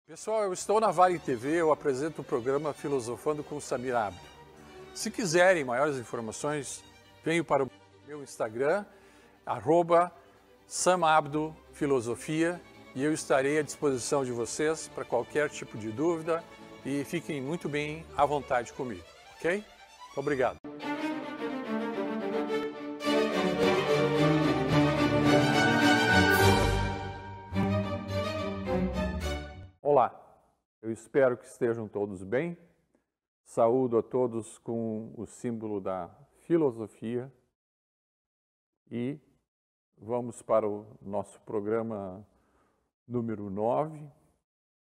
Pessoal, eu estou na Vale TV, eu apresento o programa Filosofando com Samir Abdo. Se quiserem maiores informações, venham para o meu Instagram, @samabdofilosofia, e eu estarei à disposição de vocês para qualquer tipo de dúvida e fiquem muito bem à vontade comigo, ok? Muito obrigado. Olá, eu espero que estejam todos bem. Saúdo a todos com o símbolo da filosofia e vamos para o nosso programa número 9,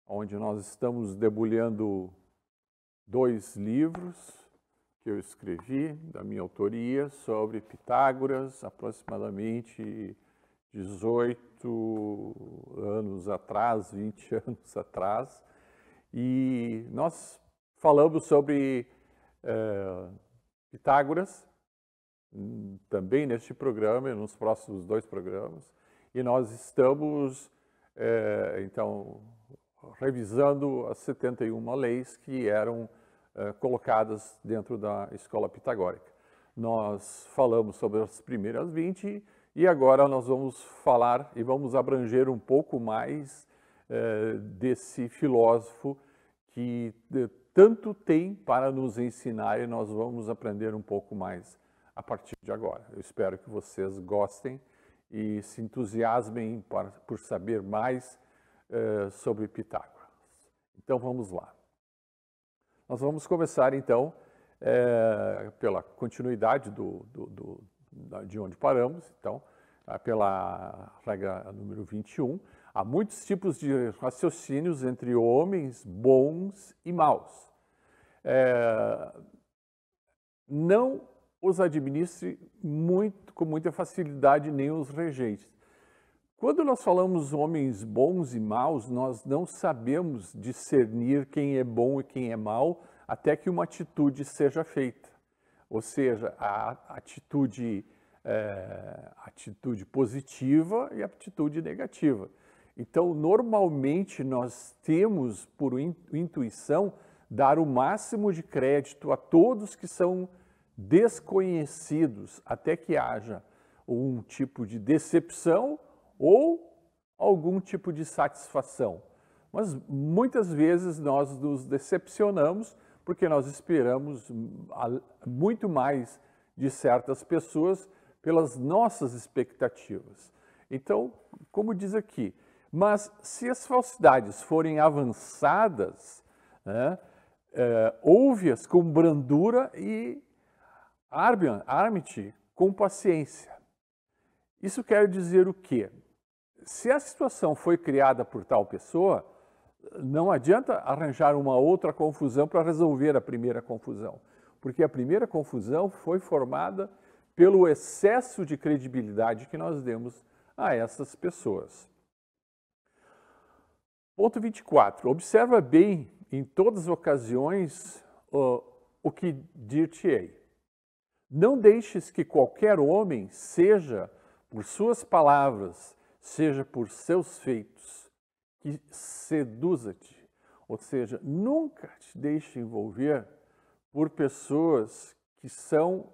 onde nós estamos debulhando 2 livros que eu escrevi, da minha autoria, sobre Pitágoras, aproximadamente 18 anos atrás, 20 anos atrás, e nós falamos sobre Pitágoras, também neste programa e nos próximos 2 programas, e nós estamos, então, revisando as 71 leis que eram colocadas dentro da escola pitagórica. Nós falamos sobre as primeiras 20 e agora nós vamos falar e vamos abranger um pouco mais desse filósofo que tanto tem para nos ensinar, e nós vamos aprender um pouco mais a partir de agora. Eu espero que vocês gostem e se entusiasmem por saber mais sobre Pitágoras. Então vamos lá. Nós vamos começar então pela continuidade de onde paramos, então, pela regra número 21. Há muitos tipos de raciocínios entre homens bons e maus. Não os administre com muita facilidade, nem os rejeite. Quando nós falamos homens bons e maus, nós não sabemos discernir quem é bom e quem é mau até que uma atitude seja feita. Ou seja, a atitude positiva e a atitude negativa. Então, normalmente, nós temos, por intuição, dar o máximo de crédito a todos que são desconhecidos, até que haja um tipo de decepção ou algum tipo de satisfação. Mas muitas vezes nós nos decepcionamos porque nós esperamos muito mais de certas pessoas pelas nossas expectativas. Então, como diz aqui, mas se as falsidades forem avançadas, né, ouve-as com brandura e arme-te com paciência. Isso quer dizer o quê? Se a situação foi criada por tal pessoa, não adianta arranjar uma outra confusão para resolver a primeira confusão, porque a primeira confusão foi formada pelo excesso de credibilidade que nós demos a essas pessoas. Ponto 24. Observa bem em todas as ocasiões o que dir-te-ei. Não deixes que qualquer homem, seja por suas palavras, seja por seus feitos, que seduza-te. Ou seja, nunca te deixe envolver por pessoas que são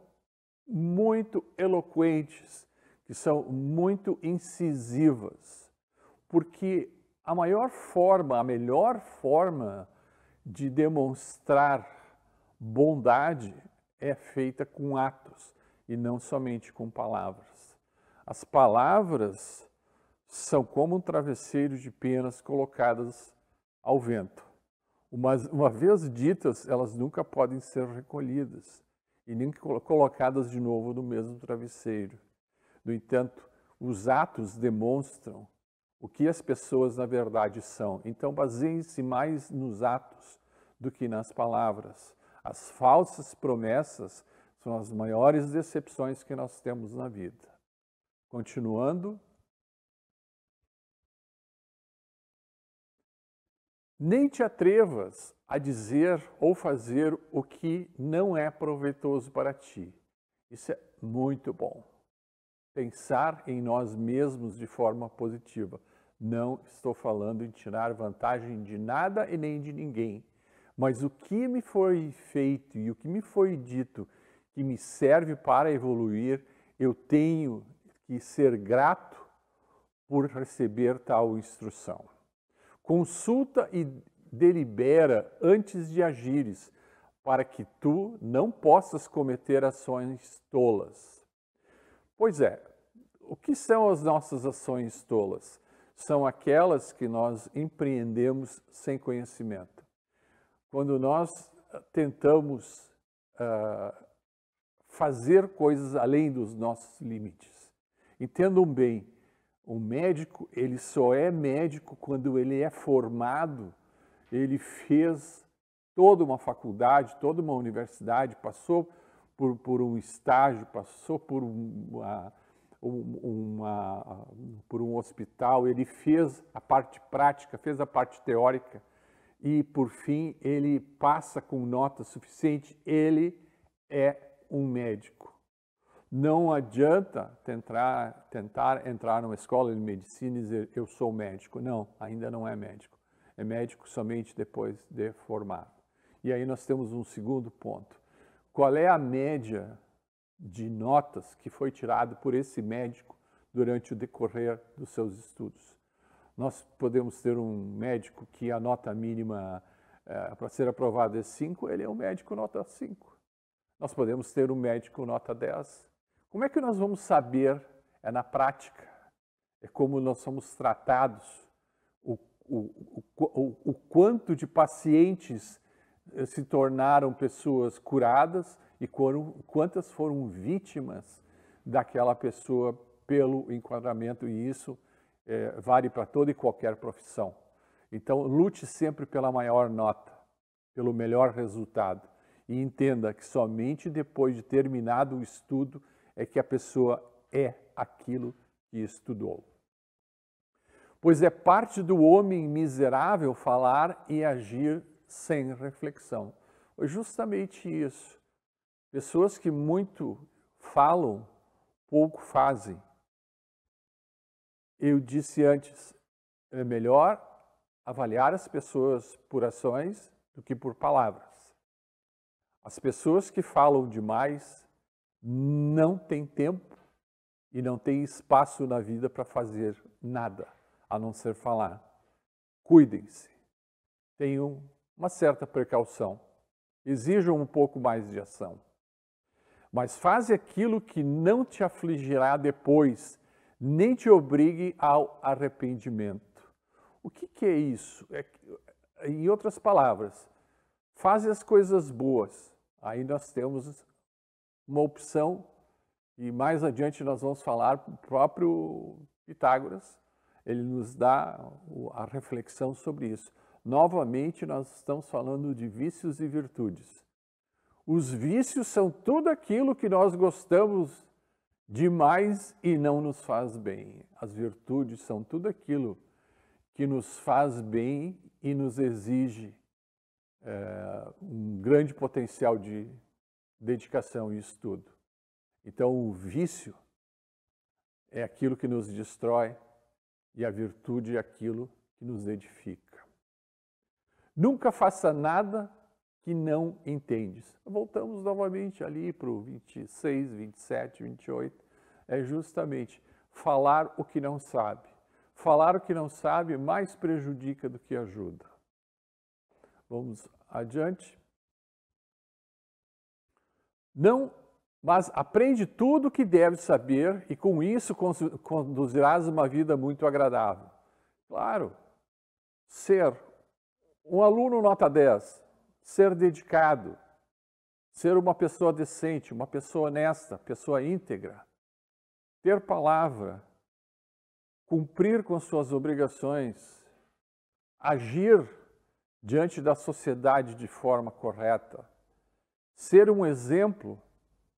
muito eloquentes, que são muito incisivas, porque a melhor forma de demonstrar bondade é feita com atos e não somente com palavras. As palavras são como um travesseiro de penas colocadas ao vento. Uma vez ditas, elas nunca podem ser recolhidas e nem colocadas de novo no mesmo travesseiro. No entanto, os atos demonstram o que as pessoas na verdade são. Então, baseiem-se mais nos atos do que nas palavras. As falsas promessas são as maiores decepções que nós temos na vida. Continuando. Nem te atrevas a dizer ou fazer o que não é proveitoso para ti. Isso é muito bom. Pensar em nós mesmos de forma positiva. Não estou falando em tirar vantagem de nada e nem de ninguém. Mas o que me foi feito e o que me foi dito que me serve para evoluir, eu tenho que ser grato por receber tal instrução. Consulta e delibera antes de agires, para que tu não possas cometer ações tolas. Pois é, o que são as nossas ações tolas? São aquelas que nós empreendemos sem conhecimento. Quando nós tentamos fazer coisas além dos nossos limites. Entendam bem, o médico, ele só é médico quando ele é formado, ele fez toda uma faculdade, toda uma universidade, passou por um estágio, passou por por um hospital, ele fez a parte prática, fez a parte teórica e, por fim, ele passa com nota suficiente, ele é um médico. Não adianta tentar entrar numa escola de medicina e dizer eu sou médico. Não, ainda não é médico. É médico somente depois de formado. E aí nós temos um segundo ponto. Qual é a média de notas que foi tirada por esse médico durante o decorrer dos seus estudos? Nós podemos ter um médico que a nota mínima para ser aprovado é 5, ele é um médico nota 5. Nós podemos ter um médico nota 10. Como é que nós vamos saber? É na prática. É como nós somos tratados, o quanto de pacientes se tornaram pessoas curadas e quantas foram vítimas daquela pessoa pelo enquadramento, e isso vale para toda e qualquer profissão. Então, lute sempre pela maior nota, pelo melhor resultado, e entenda que somente depois de terminado o estudo é que a pessoa é aquilo que estudou. Pois é parte do homem miserável falar e agir sem reflexão. É justamente isso. Pessoas que muito falam, pouco fazem. Eu disse antes, é melhor avaliar as pessoas por ações do que por palavras. As pessoas que falam demais não têm tempo e não têm espaço na vida para fazer nada, a não ser falar. Cuidem-se, tenham uma certa precaução, exijam um pouco mais de ação. Mas faze aquilo que não te afligirá depois, nem te obrigue ao arrependimento. O que é isso? Em outras palavras, faze as coisas boas. Aí nós temos uma opção, e mais adiante nós vamos falar para o próprio Pitágoras, ele nos dá a reflexão sobre isso. Novamente, nós estamos falando de vícios e virtudes. Os vícios são tudo aquilo que nós gostamos demais e não nos faz bem. As virtudes são tudo aquilo que nos faz bem e nos exige um grande potencial de dedicação e estudo. Então, o vício é aquilo que nos destrói e a virtude é aquilo que nos edifica. Nunca faça nada que não entendes. Voltamos novamente ali para o 26, 27, 28. É justamente falar o que não sabe. Falar o que não sabe mais prejudica do que ajuda. Vamos adiante. Mas aprende tudo o que deves saber e com isso conduzirás uma vida muito agradável. Claro, ser um aluno nota 10, ser dedicado, ser uma pessoa decente, uma pessoa honesta, pessoa íntegra, ter palavra, cumprir com suas obrigações, agir diante da sociedade de forma correta, ser um exemplo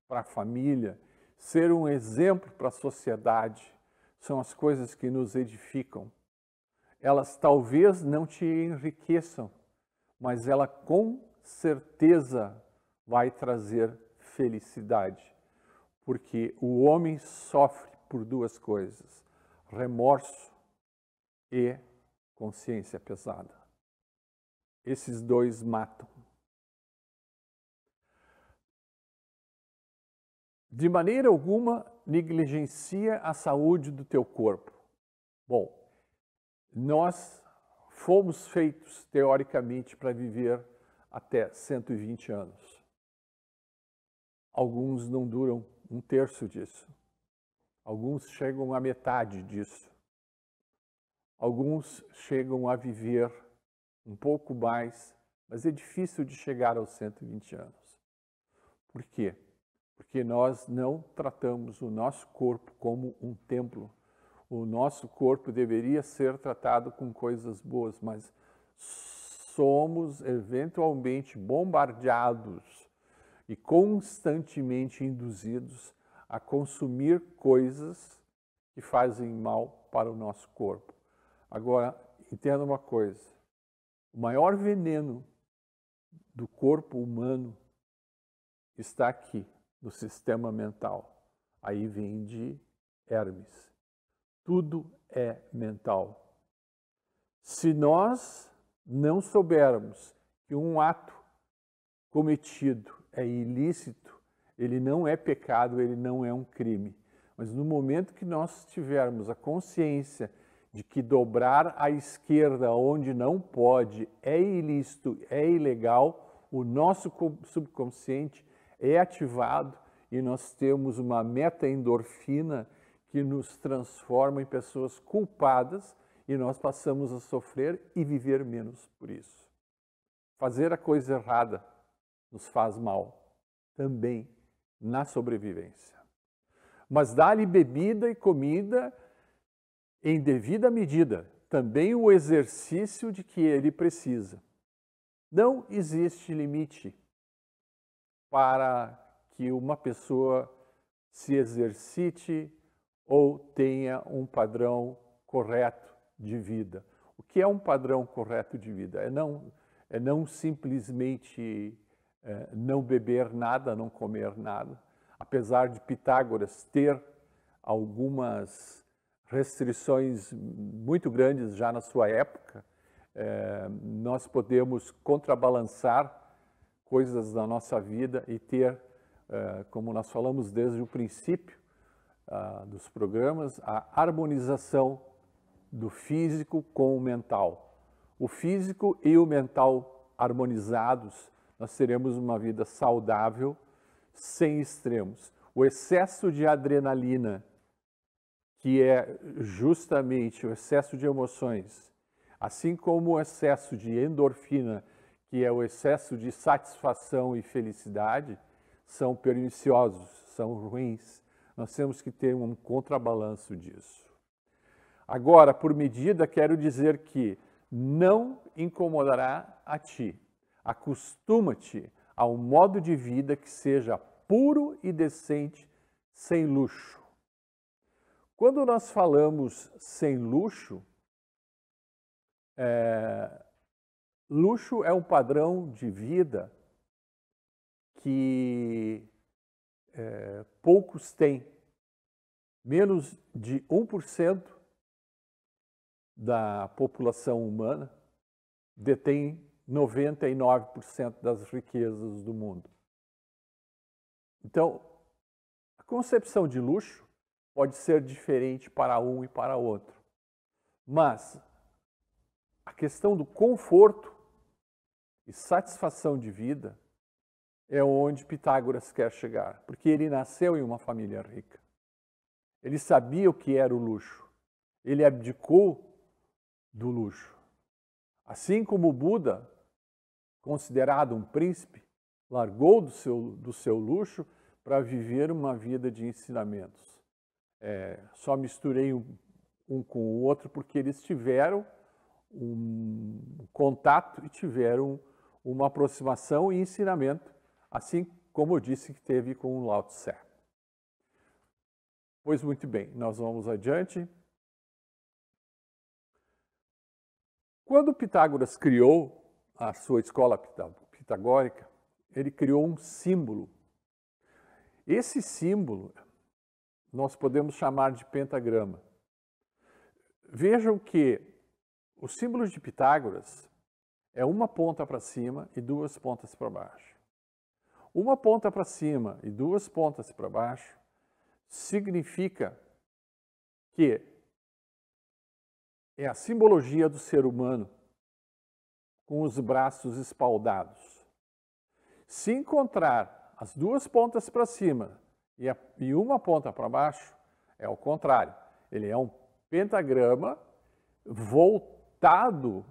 para a família, ser um exemplo para a sociedade, são as coisas que nos edificam. Elas talvez não te enriqueçam, mas ela com certeza vai trazer felicidade, porque o homem sofre por duas coisas: remorso e consciência pesada. Esses dois matam. De maneira alguma, negligencia a saúde do teu corpo. Bom, nós fomos feitos, teoricamente, para viver até 120 anos. Alguns não duram um terço disso. Alguns chegam à metade disso. Alguns chegam a viver um pouco mais, mas é difícil de chegar aos 120 anos. Por quê? Porque nós não tratamos o nosso corpo como um templo. O nosso corpo deveria ser tratado com coisas boas, mas somos eventualmente bombardeados e constantemente induzidos a consumir coisas que fazem mal para o nosso corpo. Agora, entenda uma coisa, o maior veneno do corpo humano está aqui, no sistema mental. Aí vem de Hermes. Tudo é mental. Se nós não soubermos que um ato cometido é ilícito, ele não é pecado, ele não é um crime. Mas no momento que nós tivermos a consciência de que dobrar à esquerda onde não pode é ilícito, é ilegal, o nosso subconsciente é ativado e nós temos uma meta-endorfina que nos transforma em pessoas culpadas e nós passamos a sofrer e viver menos por isso. Fazer a coisa errada nos faz mal, também na sobrevivência. Mas dá-lhe bebida e comida em devida medida, também o exercício de que ele precisa. Não existe limite para que uma pessoa se exercite ou tenha um padrão correto de vida. O que é um padrão correto de vida? É não simplesmente não beber nada, não comer nada. Apesar de Pitágoras ter algumas restrições muito grandes já na sua época, nós podemos contrabalançar coisas da nossa vida e ter, como nós falamos desde o princípio dos programas, a harmonização do físico com o mental. O físico e o mental harmonizados, nós teremos uma vida saudável, sem extremos. O excesso de adrenalina, que é justamente o excesso de emoções, assim como o excesso de endorfina, que é o excesso de satisfação e felicidade, são perniciosos, são ruins. Nós temos que ter um contrabalanço disso. Agora, por medida, quero dizer que não incomodará a ti. Acostuma-te a um modo de vida que seja puro e decente, sem luxo. Quando nós falamos sem luxo, luxo é um padrão de vida que poucos têm. Menos de 1% da população humana detém 99% das riquezas do mundo. Então, a concepção de luxo pode ser diferente para um e para outro. Mas a questão do conforto e satisfação de vida é onde Pitágoras quer chegar, porque ele nasceu em uma família rica. Ele sabia o que era o luxo. Ele abdicou do luxo. Assim como o Buda, considerado um príncipe, largou do seu luxo para viver uma vida de ensinamentos. Só misturei um com o outro porque eles tiveram um contato e tiveram uma aproximação e ensinamento, assim como eu disse que teve com o Lao Tse. Pois muito bem, nós vamos adiante. Quando Pitágoras criou a sua escola pitagórica, ele criou um símbolo. Esse símbolo nós podemos chamar de pentagrama. Vejam que O símbolo de Pitágoras é uma ponta para cima e duas pontas para baixo. Uma ponta para cima e duas pontas para baixo significa que é a simbologia do ser humano com os braços espaldados. Se encontrar as duas pontas para cima e uma ponta para baixo, é o contrário. Ele é um pentagrama voltado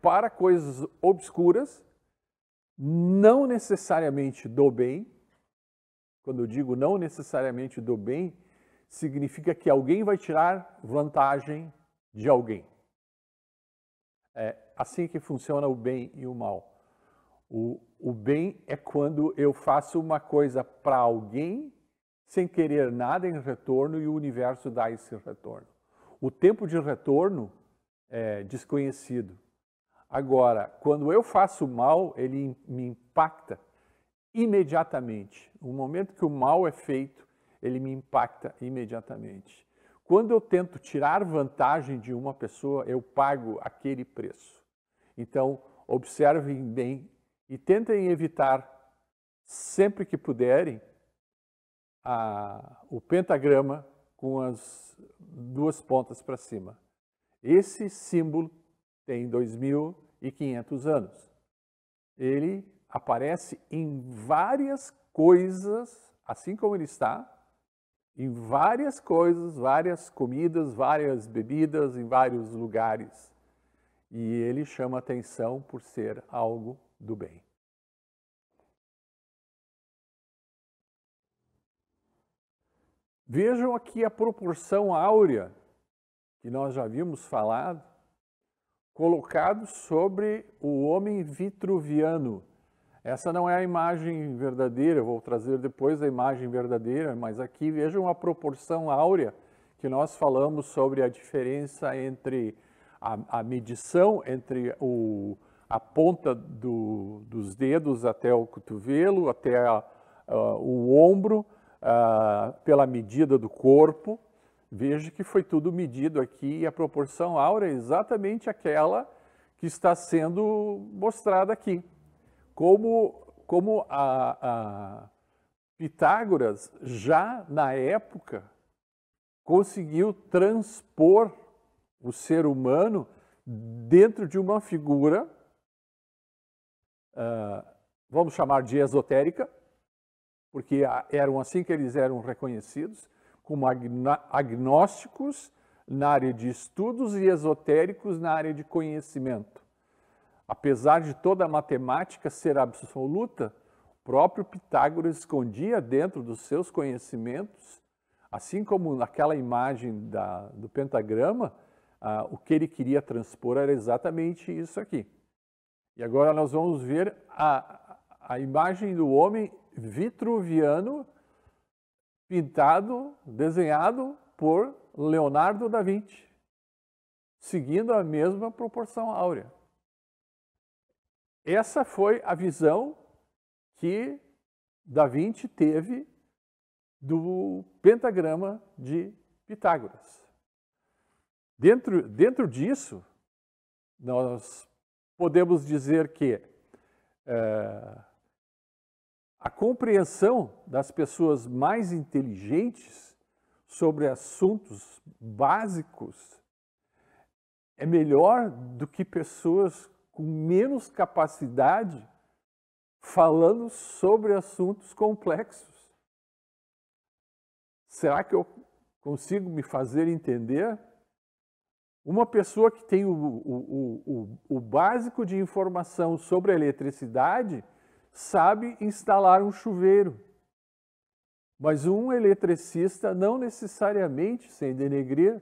para coisas obscuras, não necessariamente do bem. Quando eu digo não necessariamente do bem, significa que alguém vai tirar vantagem de alguém. É assim que funciona o bem e o mal. O bem é quando eu faço uma coisa para alguém sem querer nada em retorno e o universo dá esse retorno. O tempo de retorno é desconhecido. Agora, quando eu faço mal, ele me impacta imediatamente. No momento que o mal é feito, ele me impacta imediatamente. Quando eu tento tirar vantagem de uma pessoa, eu pago aquele preço. Então, observem bem e tentem evitar, sempre que puderem, o pentagrama com as duas pontas para cima. Esse símbolo tem 2.500 anos. Ele aparece em várias coisas, assim como ele está, em várias coisas, várias comidas, várias bebidas, em vários lugares. E ele chama atenção por ser algo do bem. Vejam aqui a proporção áurea, que nós já havíamos falado, colocado sobre o homem vitruviano. Essa não é a imagem verdadeira, eu vou trazer depois a imagem verdadeira, mas aqui vejam a proporção áurea que nós falamos sobre a diferença entre a medição entre a ponta dos dedos até o cotovelo, até o ombro, pela medida do corpo. Veja que foi tudo medido aqui e a proporção áurea é exatamente aquela que está sendo mostrada aqui. Como Pitágoras, já na época, conseguiu transpor o ser humano dentro de uma figura, vamos chamar de esotérica, porque eram assim que eles eram reconhecidos, como agnósticos na área de estudos e esotéricos na área de conhecimento. Apesar de toda a matemática ser absoluta, o próprio Pitágoras escondia dentro dos seus conhecimentos, assim como naquela imagem do pentagrama, o que ele queria transpor era exatamente isso aqui. E agora nós vamos ver a imagem do homem vitruviano pintado, desenhado por Leonardo da Vinci, seguindo a mesma proporção áurea. Essa foi a visão que Da Vinci teve do pentagrama de Pitágoras. Dentro disso, nós podemos dizer que a compreensão das pessoas mais inteligentes sobre assuntos básicos é melhor do que pessoas com menos capacidade falando sobre assuntos complexos. Será que eu consigo me fazer entender? Uma pessoa que tem o básico de informação sobre a eletricidade sabe instalar um chuveiro. Mas um eletricista não necessariamente, sem denegrir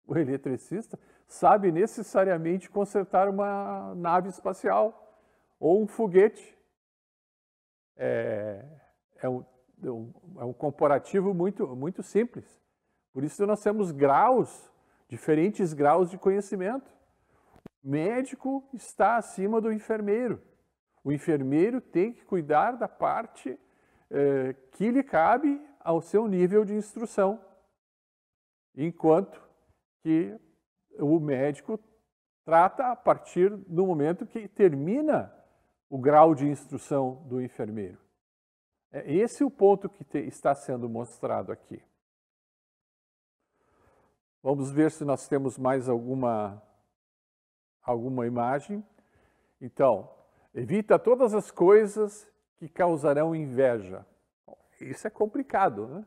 o eletricista, sabe necessariamente consertar uma nave espacial ou um foguete. É um comparativo muito simples. Por isso nós temos diferentes graus de conhecimento. O médico está acima do enfermeiro. O enfermeiro tem que cuidar da parte que lhe cabe ao seu nível de instrução, enquanto que o médico trata a partir do momento que termina o grau de instrução do enfermeiro. Esse é o ponto que está sendo mostrado aqui. Vamos ver se nós temos mais alguma imagem. Então, evita todas as coisas que causarão inveja. Isso é complicado, né?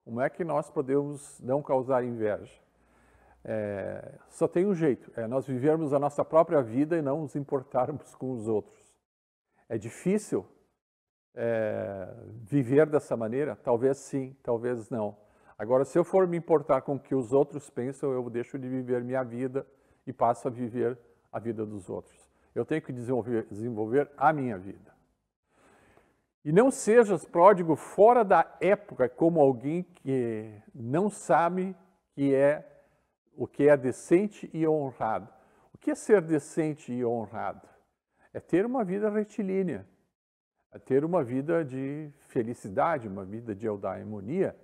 Como é que nós podemos não causar inveja? Só tem um jeito, é nós vivermos a nossa própria vida e não nos importarmos com os outros. É difícil viver dessa maneira? Talvez sim, talvez não. Agora, se eu for me importar com o que os outros pensam, eu deixo de viver minha vida e passo a viver a vida dos outros. Eu tenho que desenvolver a minha vida. E não sejas pródigo fora da época como alguém que não sabe o que é decente e honrado. O que é ser decente e honrado? É ter uma vida retilínea, é ter uma vida de felicidade, uma vida de eudaimonia.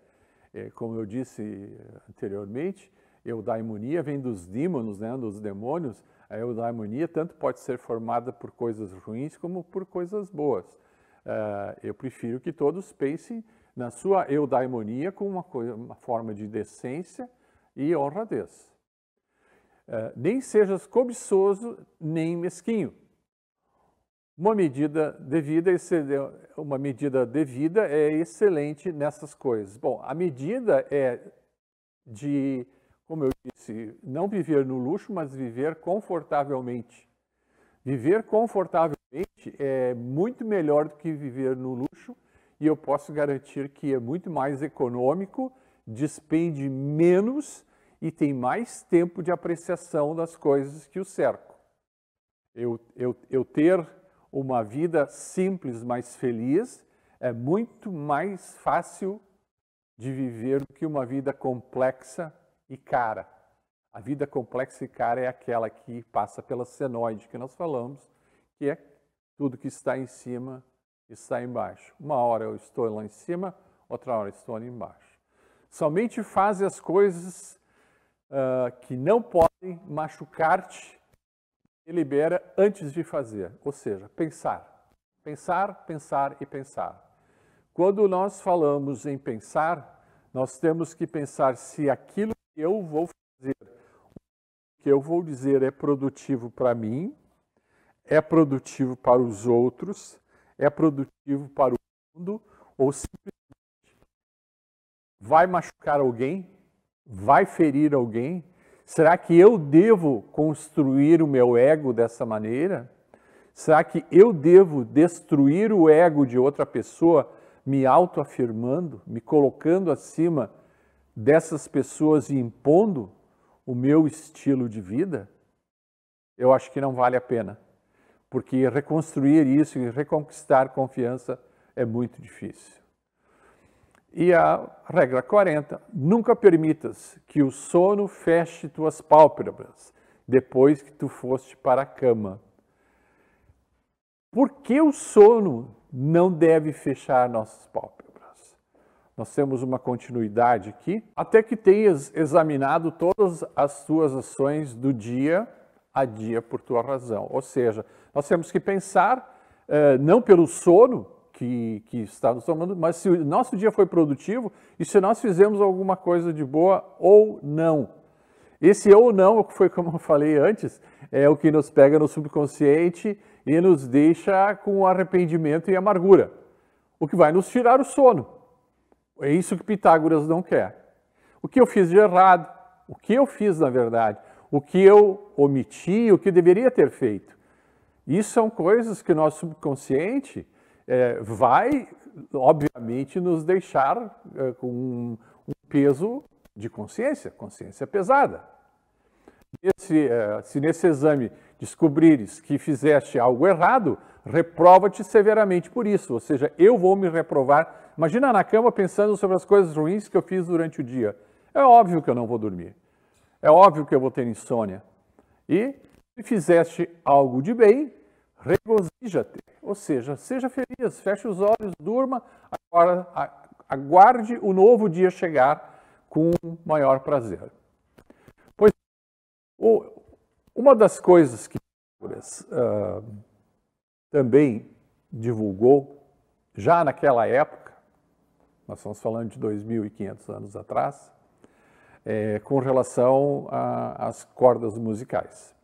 Como eu disse anteriormente, eudaimonia vem dos dímonos, né, dos demônios. A eudaimonia tanto pode ser formada por coisas ruins como por coisas boas. Eu prefiro que todos pensem na sua eudaimonia como uma forma de decência e honradez. Nem sejas cobiçoso, nem mesquinho. Uma medida devida é excelente nessas coisas. Bom, a medida é de, como eu disse, não viver no luxo, mas viver confortavelmente. Viver confortavelmente é muito melhor do que viver no luxo, e eu posso garantir que é muito mais econômico, despende menos e tem mais tempo de apreciação das coisas que o cercam. Eu ter uma vida simples, mais feliz, é muito mais fácil de viver do que uma vida complexa e cara. A vida complexa e cara é aquela que passa pela senoide que nós falamos, que é tudo que está em cima está embaixo. Uma hora eu estou lá em cima, outra hora estou ali embaixo. Somente faze as coisas que não podem machucar-te e libera antes de fazer, ou seja, pensar. Pensar, pensar e pensar. Quando nós falamos em pensar, nós temos que pensar se aquilo que eu vou fazer, o que eu vou dizer é produtivo para mim, é produtivo para os outros, é produtivo para o mundo, ou simplesmente vai machucar alguém, vai ferir alguém. Será que eu devo construir o meu ego dessa maneira? Será que eu devo destruir o ego de outra pessoa, me autoafirmando, me colocando acima dessas pessoas e impondo o meu estilo de vida? Eu acho que não vale a pena, porque reconstruir isso e reconquistar confiança é muito difícil. E a regra 40, nunca permitas que o sono feche tuas pálpebras depois que tu foste para a cama. Por que o sono não deve fechar nossas pálpebras? Nós temos uma continuidade aqui, até que tenhas examinado todas as tuas ações do dia a dia por tua razão. Ou seja, nós temos que pensar não pelo sono, que está nos tomando, mas se o nosso dia foi produtivo e se nós fizemos alguma coisa de boa ou não. Esse ou não, foi como eu falei antes, é o que nos pega no subconsciente e nos deixa com arrependimento e amargura, o que vai nos tirar o sono. É isso que Pitágoras não quer. O que eu fiz de errado, o que eu fiz na verdade, o que eu omiti, o que deveria ter feito. Isso são coisas que o nosso subconsciente vai, obviamente, nos deixar com um peso de consciência pesada. Se nesse exame descobrires que fizeste algo errado, reprova-te severamente por isso, ou seja, eu vou me reprovar. Imagina na cama pensando sobre as coisas ruins que eu fiz durante o dia. É óbvio que eu não vou dormir, é óbvio que eu vou ter insônia. E se fizeste algo de bem, regozija-te, ou seja, seja feliz, feche os olhos, durma, agora aguarde o novo dia chegar com maior prazer. Pois uma uma das coisas que também divulgou, já naquela época, nós estamos falando de 2.500 anos atrás, com relação às cordas musicais.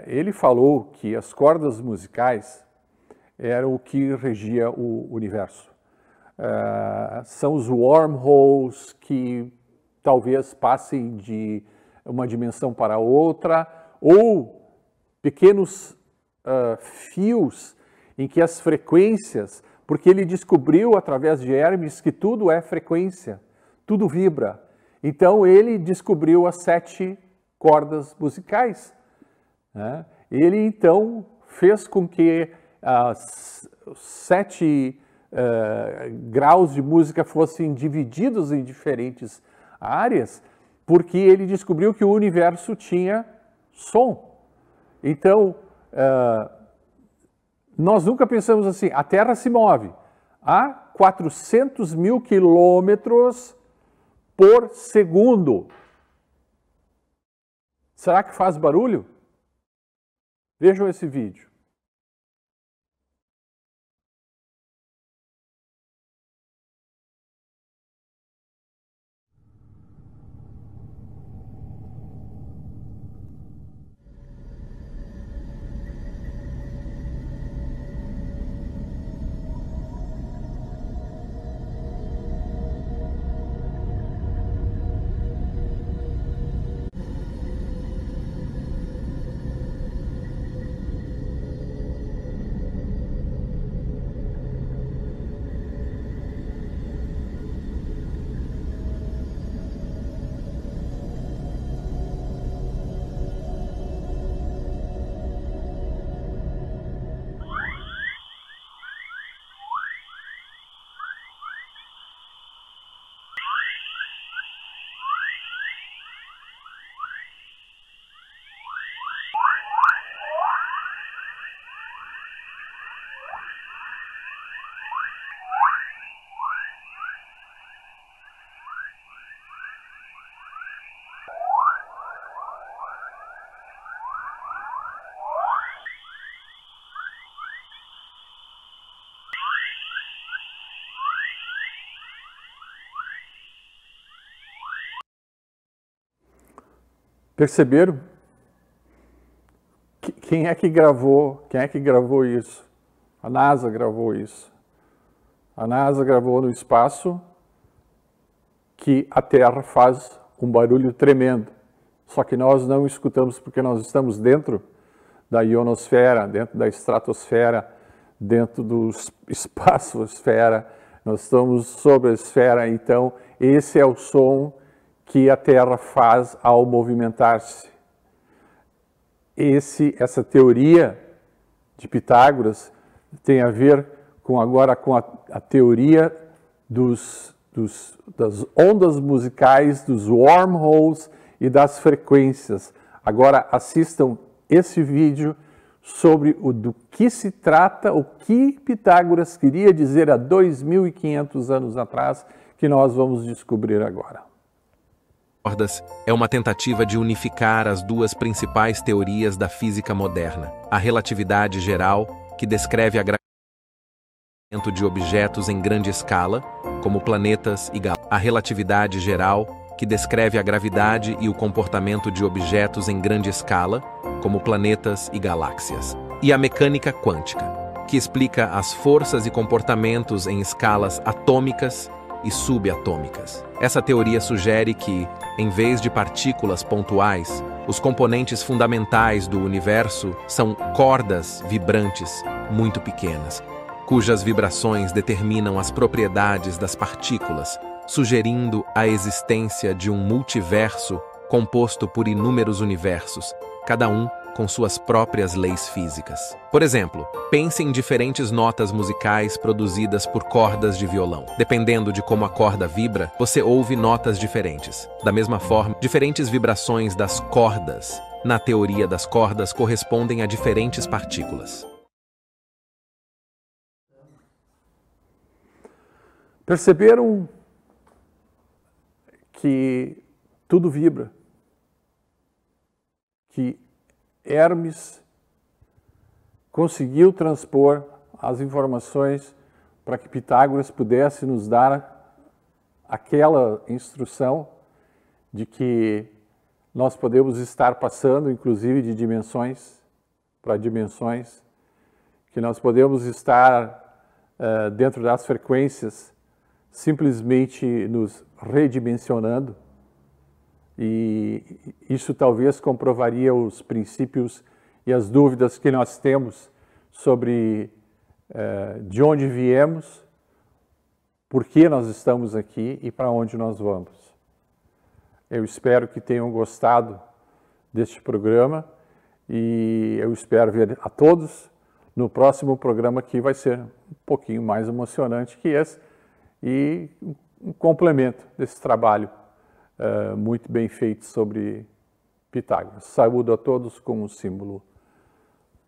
Ele falou que as cordas musicais eram o que regia o universo. São os wormholes que talvez passem de uma dimensão para outra, ou pequenos fios em que as frequências, porque ele descobriu através de Hermes que tudo é frequência, tudo vibra. Então ele descobriu as 7 cordas musicais, né? Ele então fez com que os 7 graus de música fossem divididos em diferentes áreas, porque ele descobriu que o universo tinha som. Então, nós nunca pensamos assim, a Terra se move a 400 mil quilômetros por segundo. Será que faz barulho? Vejam esse vídeo. Perceberam? Quem é que gravou isso? A NASA gravou isso. A NASA gravou no espaço que a Terra faz um barulho tremendo. Só que nós não escutamos porque nós estamos dentro da ionosfera, dentro da estratosfera, dentro do espaço-esfera. Nós estamos sobre a esfera, então esse é o som que a Terra faz ao movimentar-se. Essa teoria de Pitágoras tem a ver agora com a teoria das ondas musicais, dos wormholes e das frequências. Agora assistam esse vídeo sobre do que se trata, o que Pitágoras queria dizer há 2.500 anos atrás, que nós vamos descobrir agora. É uma tentativa de unificar as duas principais teorias da física moderna: a relatividade geral, que descreve a gravidade de objetos em grande escala, como planetas e galáxias; a relatividade geral, que descreve a gravidade e o comportamento de objetos em grande escala, como planetas e galáxias; e a mecânica quântica, que explica as forças e comportamentos em escalas atômicas e subatômicas. Essa teoria sugere que, em vez de partículas pontuais, os componentes fundamentais do universo são cordas vibrantes muito pequenas, cujas vibrações determinam as propriedades das partículas, sugerindo a existência de um multiverso composto por inúmeros universos, cada um com suas próprias leis físicas. Por exemplo, pense em diferentes notas musicais produzidas por cordas de violão. Dependendo de como a corda vibra, você ouve notas diferentes. Da mesma forma, diferentes vibrações das cordas, na teoria das cordas, correspondem a diferentes partículas. Perceberam que tudo vibra? que Hermes conseguiu transpor as informações para que Pitágoras pudesse nos dar aquela instrução de que nós podemos estar passando, inclusive, de dimensões para dimensões, que nós podemos estar dentro das frequências simplesmente nos redimensionando, e isso talvez comprovaria os princípios e as dúvidas que nós temos sobre de onde viemos, por que nós estamos aqui e para onde nós vamos. Eu espero que tenham gostado deste programa e eu espero ver a todos no próximo programa, que vai ser um pouquinho mais emocionante que esse e um complemento desse trabalho muito bem feito sobre Pitágoras. Saúdo a todos com o símbolo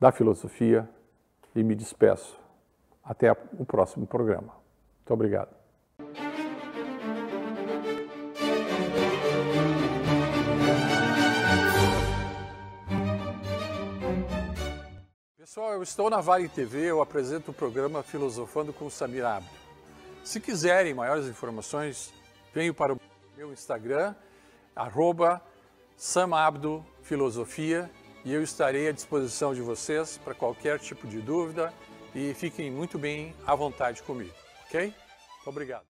da filosofia e me despeço. Até o próximo programa. Muito obrigado. Pessoal, eu estou na Vale TV, eu apresento o programa Filosofando com Samir Abdo. Se quiserem maiores informações, venham para o meu Instagram, @samabdofilosofia, e eu estarei à disposição de vocês para qualquer tipo de dúvida, e fiquem muito bem à vontade comigo, ok? Muito obrigado.